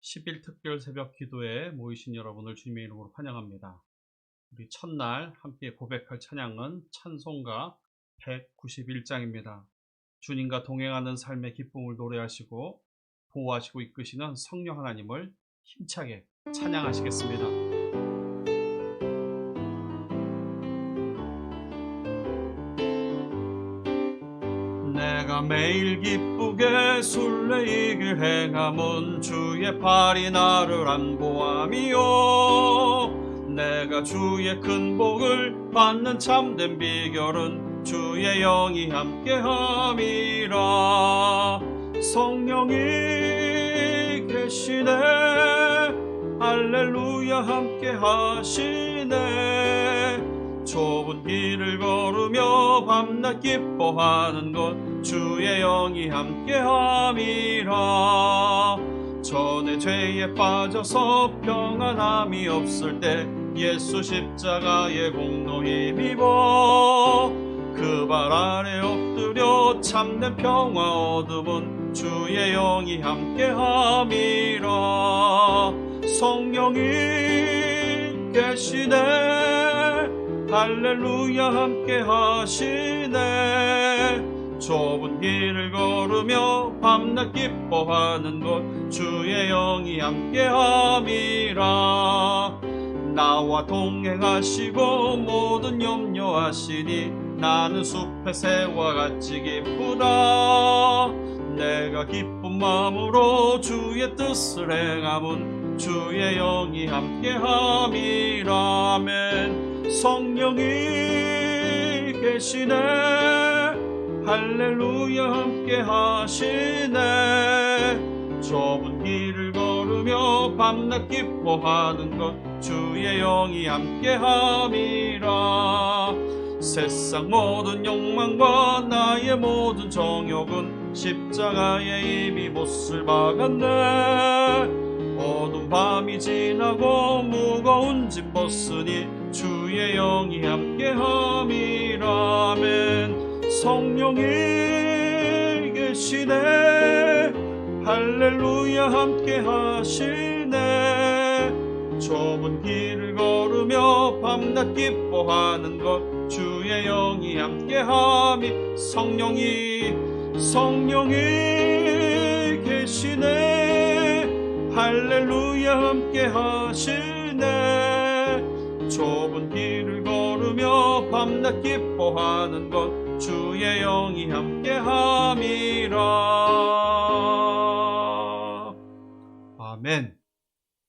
10일 특별 새벽 기도에 모이신 여러분을 주님의 이름으로 환영합니다. 우리 첫날 함께 고백할 찬양은 찬송가 191장입니다. 주님과 동행하는 삶의 기쁨을 노래하시고 보호하시고 이끄시는 성령 하나님을 힘차게 찬양하시겠습니다. 내가 매일 기쁘게 술래이길 행함은 주의 팔이 나를 안보함이요, 내가 주의 큰 복을 받는 참된 비결은 주의 영이 함께함이라. 성령이 계시네, 할렐루야 함께하시네. 좁은 길을 걸으며 밤낮 기뻐하는 것 주의 영이 함께함이라. 전에 죄에 빠져서 평안함이 없을 때 예수 십자가의 공로 힘입어 그 발 아래 엎드려 참된 평화 얻음은 주의 영이 함께함이라. 성령이 계시네, 할렐루야 함께하시네. 좁은 길을 걸으며 밤낮 기뻐하는 것 주의 영이 함께함이라. 나와 동행하시고 모든 염려하시니 나는 숲의 새와 같이 기쁘다. 내가 기쁜 마음으로 주의 뜻을 행함은 주의 영이 함께함이라. 아멘. 성령이 계시네, 할렐루야 함께하시네. 좁은 길을 걸으며 밤낮 기뻐하는 것 주의 영이 함께함이라. 세상 모든 욕망과 나의 모든 정욕은 십자가에 이미 못을 박았네. 어두운 밤이 지나고 무거운 짐 벗으니 주의 영이 함께함이라. 아멘. 성령이 계시네, 할렐루야 함께하시네. 좁은 길을 걸으며 밤낮 기뻐하는 것 주의 영이 함께함이. 성령이 계시네, 할렐루야 함께하시네. 좁은 길을 걸으며 밤낮 기뻐하는 것 주의 영이 함께함이라. 아멘.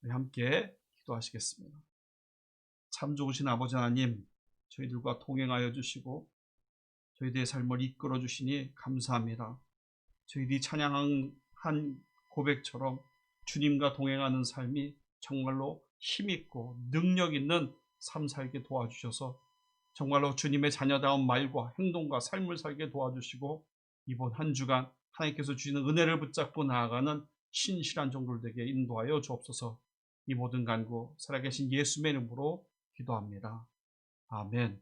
우리 함께 기도하시겠습니다. 참 좋으신 아버지 하나님, 저희들과 동행하여 주시고 저희들의 삶을 이끌어 주시니 감사합니다. 저희들이 찬양한 고백처럼 주님과 동행하는 삶이 정말로 힘있고 능력 있는 삶 살게 도와주셔서 정말로 주님의 자녀다운 말과 행동과 삶을 살게 도와주시고 이번 한 주간 하나님께서 주시는 은혜를 붙잡고 나아가는 신실한 종들 되게 인도하여 주옵소서. 이 모든 간구 살아계신 예수의 이름으로 기도합니다. 아멘.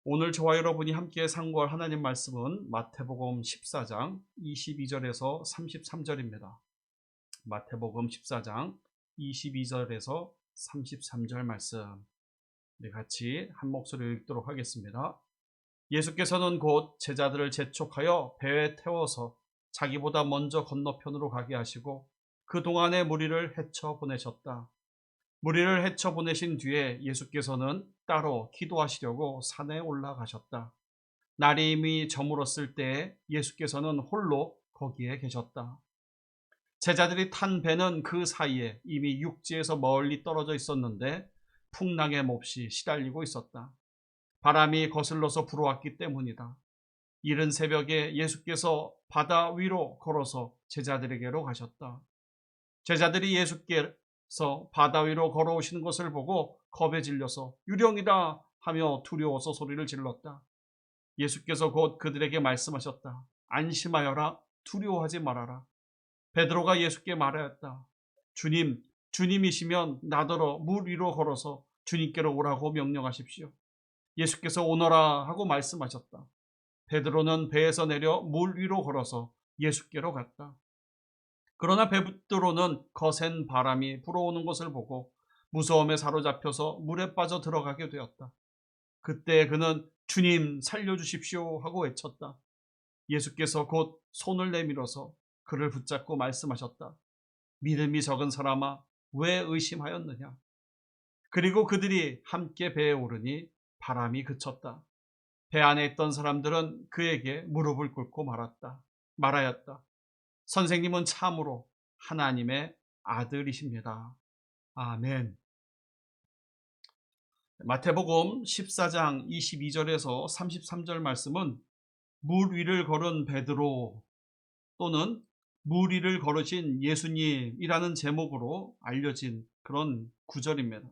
오늘 저와 여러분이 함께 상고할 하나님 말씀은 마태복음 14장 22절에서 33절입니다. 마태복음 14장 22절에서 33절 말씀, 우리 같이 한 목소리로 읽도록 하겠습니다. 예수께서는 곧 제자들을 재촉하여 배에 태워서 자기보다 먼저 건너편으로 가게 하시고 그 동안에 무리를 헤쳐 보내셨다. 무리를 헤쳐 보내신 뒤에 예수께서는 따로 기도하시려고 산에 올라가셨다. 날이 이미 저물었을 때에 예수께서는 홀로 거기에 계셨다. 제자들이 탄 배는 그 사이에 이미 육지에서 멀리 떨어져 있었는데 풍랑에 몹시 시달리고 있었다. 바람이 거슬러서 불어왔기 때문이다. 이른 새벽에 예수께서 바다 위로 걸어서 제자들에게로 가셨다. 제자들이 예수께서 바다 위로 걸어오시는 것을 보고 겁에 질려서 유령이다 하며 두려워서 소리를 질렀다. 예수께서 곧 그들에게 말씀하셨다. 안심하여라, 두려워하지 말아라. 베드로가 예수께 말하였다. 주님, 주님이시면 나더러 물 위로 걸어서 주님께로 오라고 명령하십시오. 예수께서 오너라 하고 말씀하셨다. 베드로는 배에서 내려 물 위로 걸어서 예수께로 갔다. 그러나 베드로는 거센 바람이 불어오는 것을 보고 무서움에 사로잡혀서 물에 빠져 들어가게 되었다. 그때 그는 주님 살려주십시오 하고 외쳤다. 예수께서 곧 손을 내밀어서 그를 붙잡고 말씀하셨다. 믿음이 적은 사람아, 왜 의심하였느냐? 그리고 그들이 함께 배에 오르니 바람이 그쳤다. 배 안에 있던 사람들은 그에게 무릎을 꿇고 말하였다. 선생님은 참으로 하나님의 아들이십니다. 아멘. 마태복음 14장 22절에서 33절 말씀은 물 위를 걸은 베드로 또는 물 위를 걸으신 예수님이라는 제목으로 알려진 그런 구절입니다.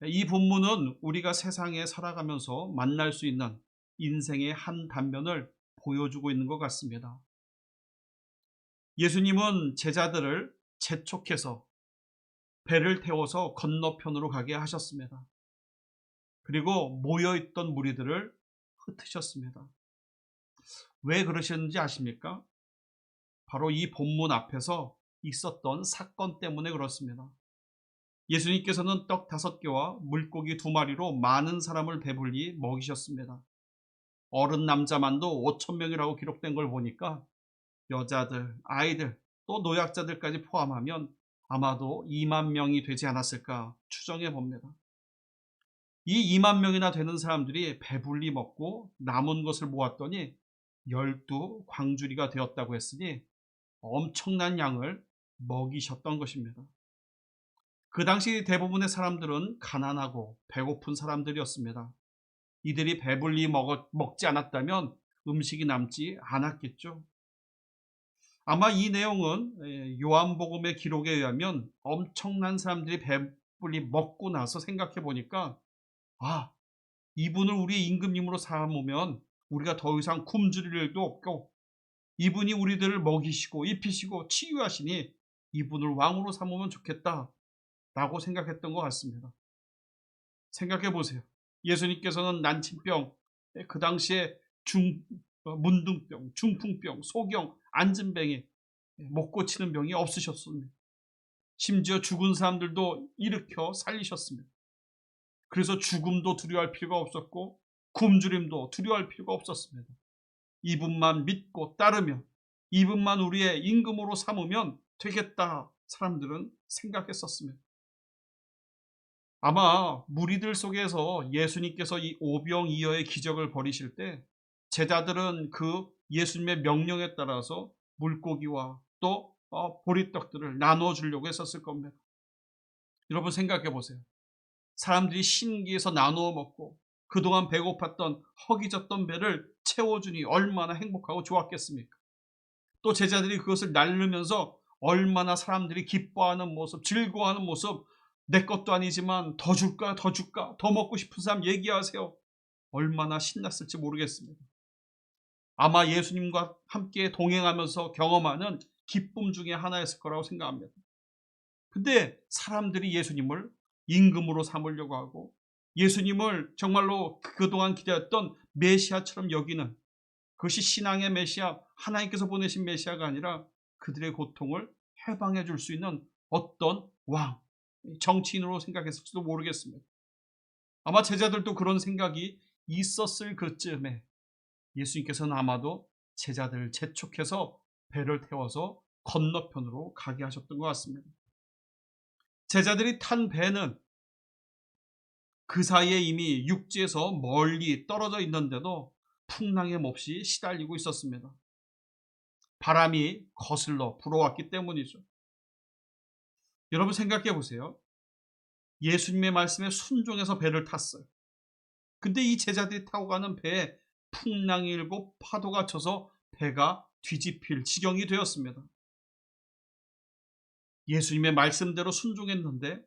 이 본문은 우리가 세상에 살아가면서 만날 수 있는 인생의 한 단면을 보여주고 있는 것 같습니다. 예수님은 제자들을 재촉해서 배를 태워서 건너편으로 가게 하셨습니다. 그리고 모여있던 무리들을 흩으셨습니다. 왜 그러셨는지 아십니까? 바로 이 본문 앞에서 있었던 사건 때문에 그렇습니다. 예수님께서는 떡 5개와 물고기 2마리로 많은 사람을 배불리 먹이셨습니다. 어른 남자만도 5,000명이라고 기록된 걸 보니까 여자들, 아이들, 또 노약자들까지 포함하면 아마도 2만 명이 되지 않았을까 추정해 봅니다. 이 2만 명이나 되는 사람들이 배불리 먹고 남은 것을 모았더니 12광주리가 되었다고 했으니 엄청난 양을 먹이셨던 것입니다. 그 당시 대부분의 사람들은 가난하고 배고픈 사람들이었습니다. 이들이 배불리 먹지 않았다면 음식이 남지 않았겠죠. 아마 이 내용은 요한복음의 기록에 의하면 엄청난 사람들이 배불리 먹고 나서 생각해 보니까 이분을 우리의 임금님으로 삼으면 우리가 더 이상 굶주릴 일도 없고 이분이 우리들을 먹이시고 입히시고 치유하시니 이분을 왕으로 삼으면 좋겠다 라고 생각했던 것 같습니다. 생각해 보세요. 예수님께서는 난치병, 그 당시에 문둥병, 중풍병, 소경, 안진뱅이, 못 고치는 병이 없으셨습니다. 심지어 죽은 사람들도 일으켜 살리셨습니다. 그래서 죽음도 두려워할 필요가 없었고 굶주림도 두려워할 필요가 없었습니다. 이분만 믿고 따르면, 이분만 우리의 임금으로 삼으면 되겠다 사람들은 생각했었습니다. 아마 무리들 속에서 예수님께서 이 오병이어의 기적을 벌이실 때 제자들은 그 예수님의 명령에 따라서 물고기와 또 보리떡들을 나누어 주려고 했었을 겁니다. 여러분 생각해 보세요. 사람들이 신기해서 나누어 먹고 그동안 배고팠던 허기졌던 배를 채워주니 얼마나 행복하고 좋았겠습니까? 또 제자들이 그것을 나누면서 얼마나 사람들이 기뻐하는 모습, 즐거워하는 모습, 내 것도 아니지만 더 줄까, 더 줄까, 더 먹고 싶은 사람 얘기하세요. 얼마나 신났을지 모르겠습니다. 아마 예수님과 함께 동행하면서 경험하는 기쁨 중에 하나였을 거라고 생각합니다. 근데 사람들이 예수님을 임금으로 삼으려고 하고 예수님을 정말로 그동안 기다렸던 메시아처럼 여기는 그것이 신앙의 메시아, 하나님께서 보내신 메시아가 아니라 그들의 고통을 해방해 줄 수 있는 어떤 왕, 정치인으로 생각했을지도 모르겠습니다. 아마 제자들도 그런 생각이 있었을 그쯤에 예수님께서는 아마도 제자들을 재촉해서 배를 태워서 건너편으로 가게 하셨던 것 같습니다. 제자들이 탄 배는 그 사이에 이미 육지에서 멀리 떨어져 있는데도 풍랑에 몹시 시달리고 있었습니다. 바람이 거슬러 불어왔기 때문이죠. 여러분 생각해 보세요. 예수님의 말씀에 순종해서 배를 탔어요. 근데 이 제자들이 타고 가는 배에 풍랑이 일고 파도가 쳐서 배가 뒤집힐 지경이 되었습니다. 예수님의 말씀대로 순종했는데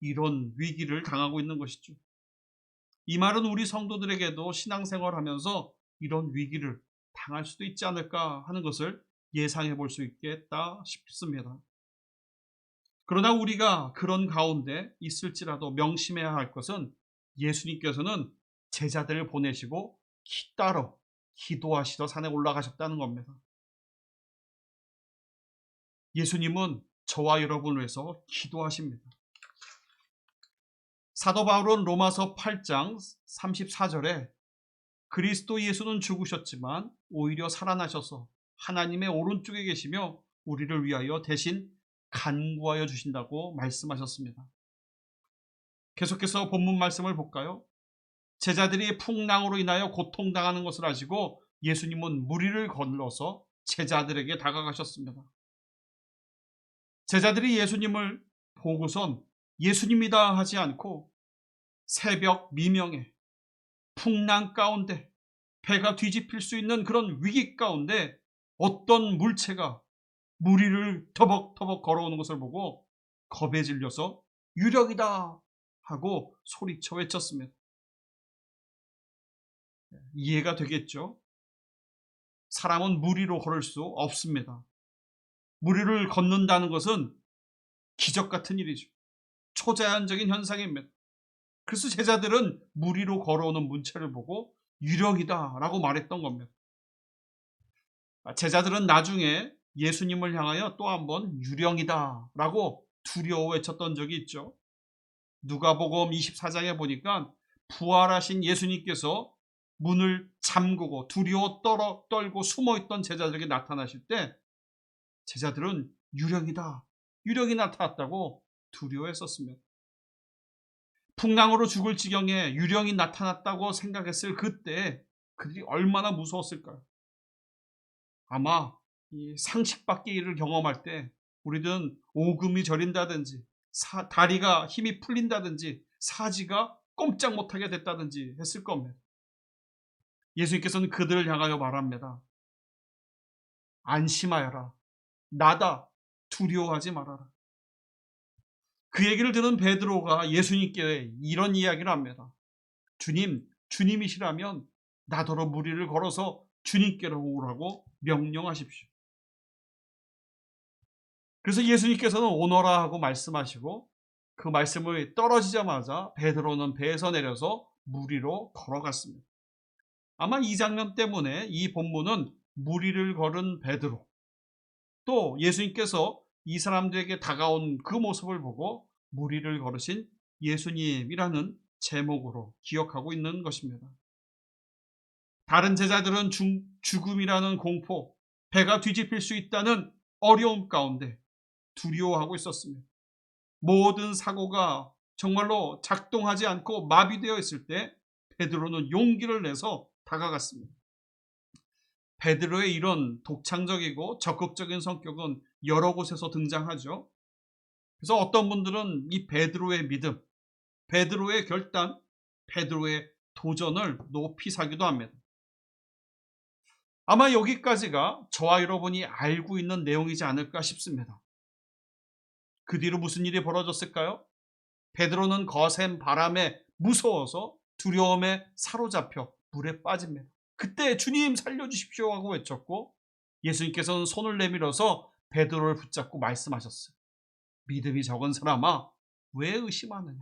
이런 위기를 당하고 있는 것이죠. 이 말은 우리 성도들에게도 신앙생활하면서 이런 위기를 당할 수도 있지 않을까 하는 것을 예상해 볼 수 있겠다 싶습니다. 그러나 우리가 그런 가운데 있을지라도 명심해야 할 것은 예수님께서는 제자들을 보내시고 따로 기도하시러 산에 올라가셨다는 겁니다. 예수님은 저와 여러분을 위해서 기도하십니다. 사도 바울은 로마서 8장 34절에 그리스도 예수는 죽으셨지만 오히려 살아나셔서 하나님의 오른쪽에 계시며 우리를 위하여 대신 간구하여 주신다고 말씀하셨습니다. 계속해서 본문 말씀을 볼까요? 제자들이 풍랑으로 인하여 고통당하는 것을 아시고 예수님은 무리를 건너서 제자들에게 다가가셨습니다. 제자들이 예수님을 보고선 예수님이다 하지 않고 새벽 미명에 풍랑 가운데 배가 뒤집힐 수 있는 그런 위기 가운데 어떤 물체가 무리를 터벅터벅 걸어오는 것을 보고 겁에 질려서 유령이다 하고 소리쳐 외쳤습니다. 이해가 되겠죠? 사람은 무리로 걸을 수 없습니다. 무리를 걷는다는 것은 기적 같은 일이죠. 초자연적인 현상입니다. 그래서 제자들은 무리로 걸어오는 문체를 보고 유령이다 라고 말했던 겁니다. 제자들은 나중에 예수님을 향하여 또 한번 유령이다 라고 두려워 외쳤던 적이 있죠. 누가복음 24장에 보니까 부활하신 예수님께서 문을 잠그고 두려워 떨고 숨어있던 제자들에게 나타나실 때 제자들은 유령이 나타났다고 두려워했었습니다. 풍랑으로 죽을 지경에 유령이 나타났다고 생각했을 그때 그들이 얼마나 무서웠을까요? 아마 이 상식 밖의 일을 경험할 때 우리들은 오금이 저린다든지 다리가 힘이 풀린다든지 사지가 꼼짝 못하게 됐다든지 했을 겁니다. 예수님께서는 그들을 향하여 말합니다. 안심하여라. 나다. 두려워하지 말아라. 그 얘기를 들은 베드로가 예수님께 이런 이야기를 합니다. 주님이시라면 나더러 무리를 걸어서 주님께로 오라고 명령하십시오. 그래서 예수님께서는 오너라 하고 말씀하시고 그 말씀을 떨어지자마자 베드로는 배에서 내려서 무리로 걸어갔습니다. 아마 이 장면 때문에 이 본문은 무리를 걸은 베드로, 또 예수님께서 이 사람들에게 다가온 그 모습을 보고 무리를 걸으신 예수님이라는 제목으로 기억하고 있는 것입니다. 다른 제자들은 죽음이라는 공포, 배가 뒤집힐 수 있다는 어려움 가운데 두려워하고 있었습니다. 모든 사고가 정말로 작동하지 않고 마비되어 있을 때 베드로는 용기를 내서 다가갔습니다. 베드로의 이런 독창적이고 적극적인 성격은 여러 곳에서 등장하죠. 그래서 어떤 분들은 이 베드로의 믿음, 베드로의 결단, 베드로의 도전을 높이 사기도 합니다. 아마 여기까지가 저와 여러분이 알고 있는 내용이지 않을까 싶습니다. 그 뒤로 무슨 일이 벌어졌을까요? 베드로는 거센 바람에 무서워서 두려움에 사로잡혀 물에 빠집니다. 그때 주님 살려주십시오 하고 외쳤고 예수님께서는 손을 내밀어서 베드로를 붙잡고 말씀하셨어요. 믿음이 적은 사람아, 왜 의심하느냐?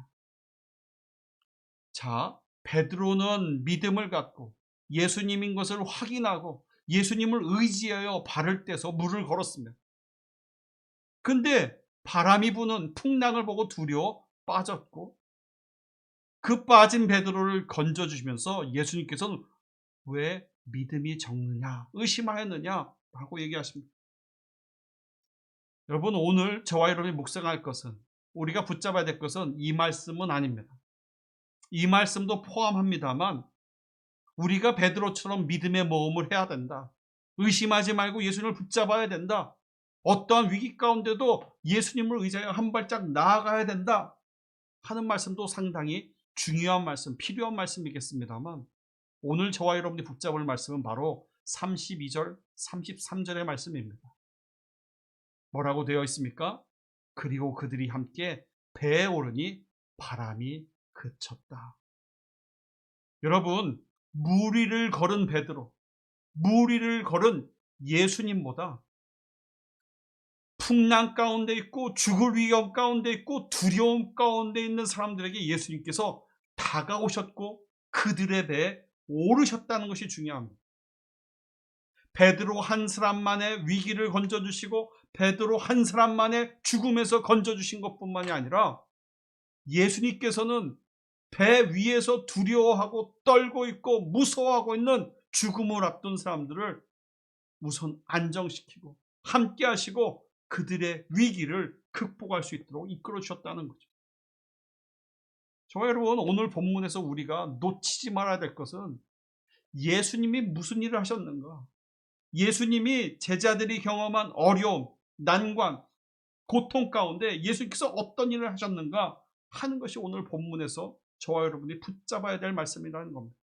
자, 베드로는 믿음을 갖고 예수님인 것을 확인하고 예수님을 의지하여 발을 떼서 물을 걸었습니다. 근데 바람이 부는 풍랑을 보고 두려워 빠졌고 그 빠진 베드로를 건져주시면서 예수님께서는 왜 믿음이 적느냐, 의심하였느냐 라고 얘기하십니다. 여러분, 오늘 저와 여러분이 묵상할 것은, 우리가 붙잡아야 될 것은 이 말씀은 아닙니다. 이 말씀도 포함합니다만 우리가 베드로처럼 믿음의 모험을 해야 된다. 의심하지 말고 예수님을 붙잡아야 된다. 어떠한 위기 가운데도 예수님을 의지하여 한 발짝 나아가야 된다 하는 말씀도 상당히 중요한 말씀, 필요한 말씀이겠습니다만 오늘 저와 여러분이 붙잡을 말씀은 바로 32절, 33절의 말씀입니다. 뭐라고 되어 있습니까? 그리고 그들이 함께 배에 오르니 바람이 그쳤다. 여러분, 무리를 걸은 베드로, 무리를 걸은 예수님보다 풍랑 가운데 있고 죽을 위험 가운데 있고 두려움 가운데 있는 사람들에게 예수님께서 다가오셨고 그들의 배에 오르셨다는 것이 중요합니다. 베드로 한 사람만의 위기를 건져주시고 베드로 한 사람만의 죽음에서 건져주신 것뿐만이 아니라 예수님께서는 배 위에서 두려워하고 떨고 있고 무서워하고 있는 죽음을 앞둔 사람들을 우선 안정시키고 함께 하시고 그들의 위기를 극복할 수 있도록 이끌어 주셨다는 거죠. 저와 여러분, 오늘 본문에서 우리가 놓치지 말아야 될 것은 예수님이 무슨 일을 하셨는가, 예수님이 제자들이 경험한 어려움, 난관, 고통 가운데 예수님께서 어떤 일을 하셨는가 하는 것이 오늘 본문에서 저와 여러분이 붙잡아야 될 말씀이라는 겁니다.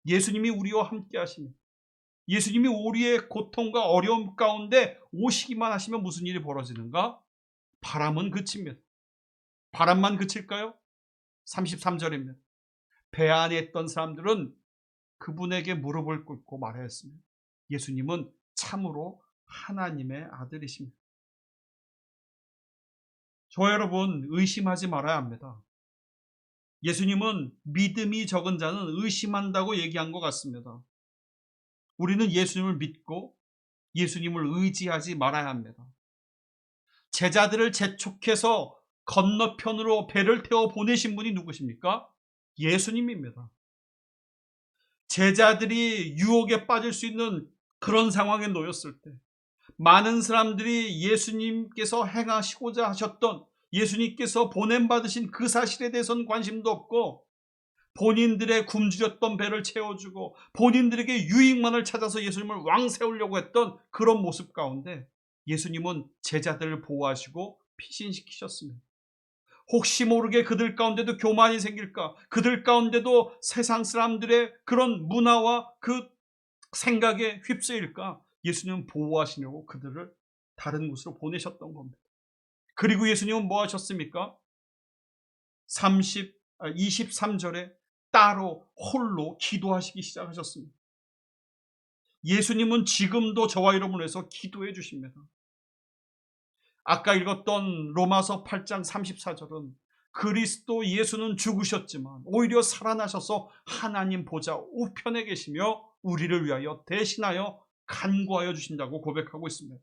예수님이 우리와 함께 하시며 예수님이 우리의 고통과 어려움 가운데 오시기만 하시면 무슨 일이 벌어지는가? 바람은 그칩니다. 바람만 그칠까요? 33절입니다. 배 안에 있던 사람들은 그분에게 무릎을 꿇고 말하였습니다. 예수님은 참으로 하나님의 아들이십니다. 저와 여러분, 의심하지 말아야 합니다. 예수님은 믿음이 적은 자는 의심한다고 얘기한 것 같습니다. 우리는 예수님을 믿고 예수님을 의지하지 말아야 합니다. 제자들을 재촉해서 건너편으로 배를 태워 보내신 분이 누구십니까? 예수님입니다. 제자들이 유혹에 빠질 수 있는 그런 상황에 놓였을 때 많은 사람들이 예수님께서 행하시고자 하셨던, 예수님께서 보냄받으신 그 사실에 대해서는 관심도 없고 본인들의 굶주렸던 배를 채워주고 본인들에게 유익만을 찾아서 예수님을 왕 세우려고 했던 그런 모습 가운데 예수님은 제자들을 보호하시고 피신시키셨습니다. 혹시 모르게 그들 가운데도 교만이 생길까, 그들 가운데도 세상 사람들의 그런 문화와 그 생각에 휩쓰일까, 예수님은 보호하시려고 그들을 다른 곳으로 보내셨던 겁니다. 그리고 예수님은 뭐 하셨습니까? 23절에 따로 홀로 기도하시기 시작하셨습니다. 예수님은 지금도 저와 여러분을 위해서 기도해 주십니다. 아까 읽었던 로마서 8장 34절은 그리스도 예수는 죽으셨지만 오히려 살아나셔서 하나님 보좌 우편에 계시며 우리를 위하여 대신하여 간구하여 주신다고 고백하고 있습니다.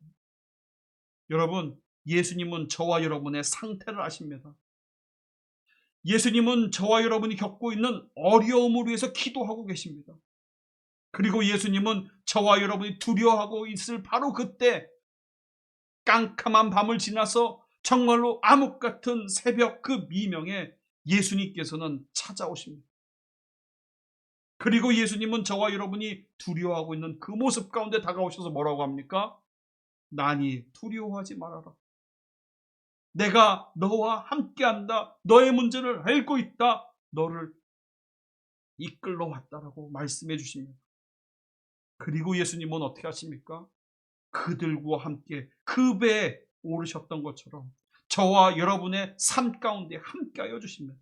여러분, 예수님은 저와 여러분의 상태를 아십니다. 예수님은 저와 여러분이 겪고 있는 어려움을 위해서 기도하고 계십니다. 그리고 예수님은 저와 여러분이 두려워하고 있을 바로 그때 깜깜한 밤을 지나서 정말로 암흑 같은 새벽 그 미명에 예수님께서는 찾아오십니다. 그리고 예수님은 저와 여러분이 두려워하고 있는 그 모습 가운데 다가오셔서 뭐라고 합니까? 나니 두려워하지 말아라. 내가 너와 함께한다. 너의 문제를 알고 있다. 너를 이끌러 왔다라고 말씀해 주십니다. 그리고 예수님은 어떻게 하십니까? 그들과 함께 그 배에 오르셨던 것처럼 저와 여러분의 삶 가운데 함께하여 주십니다.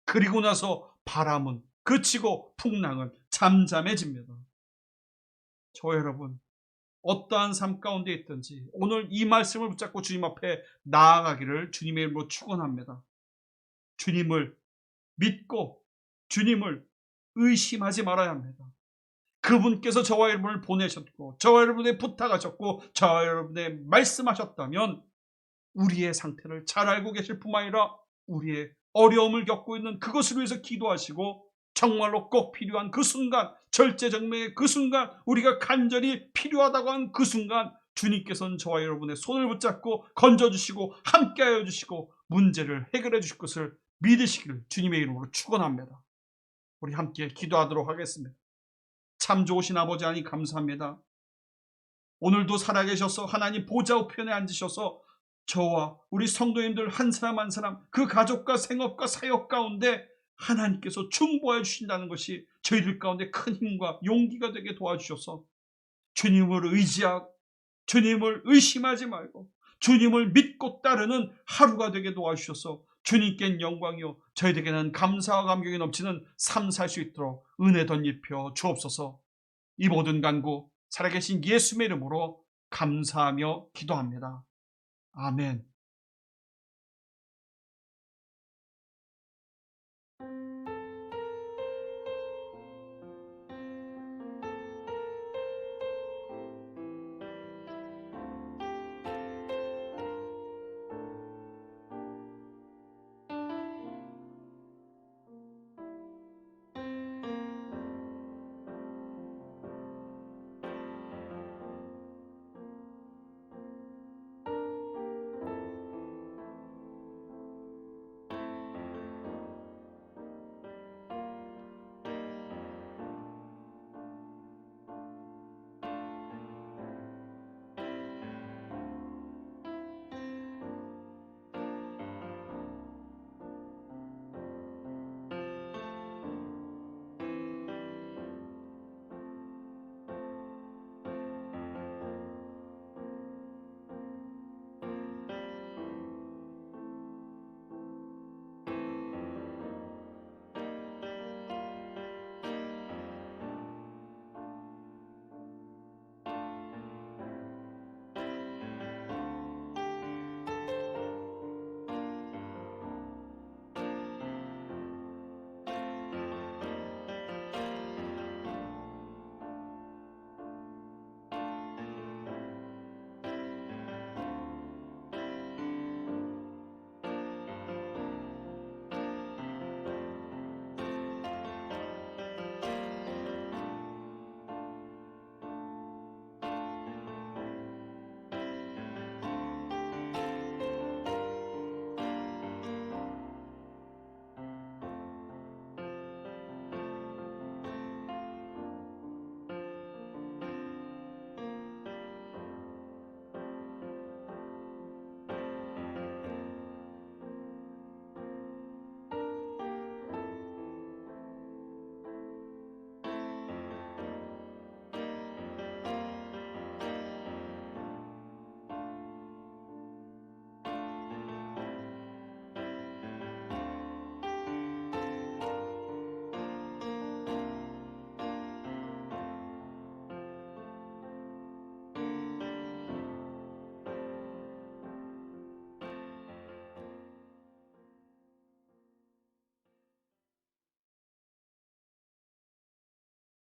그리고 나서 바람은 그치고 풍랑은 잠잠해집니다. 저와 여러분, 어떠한 삶 가운데 있든지 오늘 이 말씀을 붙잡고 주님 앞에 나아가기를 주님의 이름으로 축원합니다. 주님을 믿고 주님을 의심하지 말아야 합니다. 그분께서 저와 여러분을 보내셨고 저와 여러분의 부탁하셨고 저와 여러분의 말씀하셨다면 우리의 상태를 잘 알고 계실 뿐만 아니라 우리의 어려움을 겪고 있는 그것을 위해서 기도하시고 정말로 꼭 필요한 그 순간, 절제정명의 그 순간, 우리가 간절히 필요하다고 한 그 순간 주님께서는 저와 여러분의 손을 붙잡고 건져주시고 함께하여 주시고 문제를 해결해 주실 것을 믿으시기를 주님의 이름으로 축원합니다. 우리 함께 기도하도록 하겠습니다. 참 좋으신 아버지 하나님 감사합니다. 오늘도 살아계셔서 하나님 보좌 우편에 앉으셔서 저와 우리 성도님들 한 사람 한 사람 그 가족과 생업과 사역 가운데 하나님께서 중보해 주신다는 것이 저희들 가운데 큰 힘과 용기가 되게 도와주셔서 주님을 의지하고 주님을 의심하지 말고 주님을 믿고 따르는 하루가 되게 도와주셔서 주님께는 영광이요 저희에게는 감사와 감격이 넘치는 삶 살 수 있도록 은혜 덧입혀 주옵소서. 이 모든 간구 살아계신 예수의 이름으로 감사하며 기도합니다. 아멘.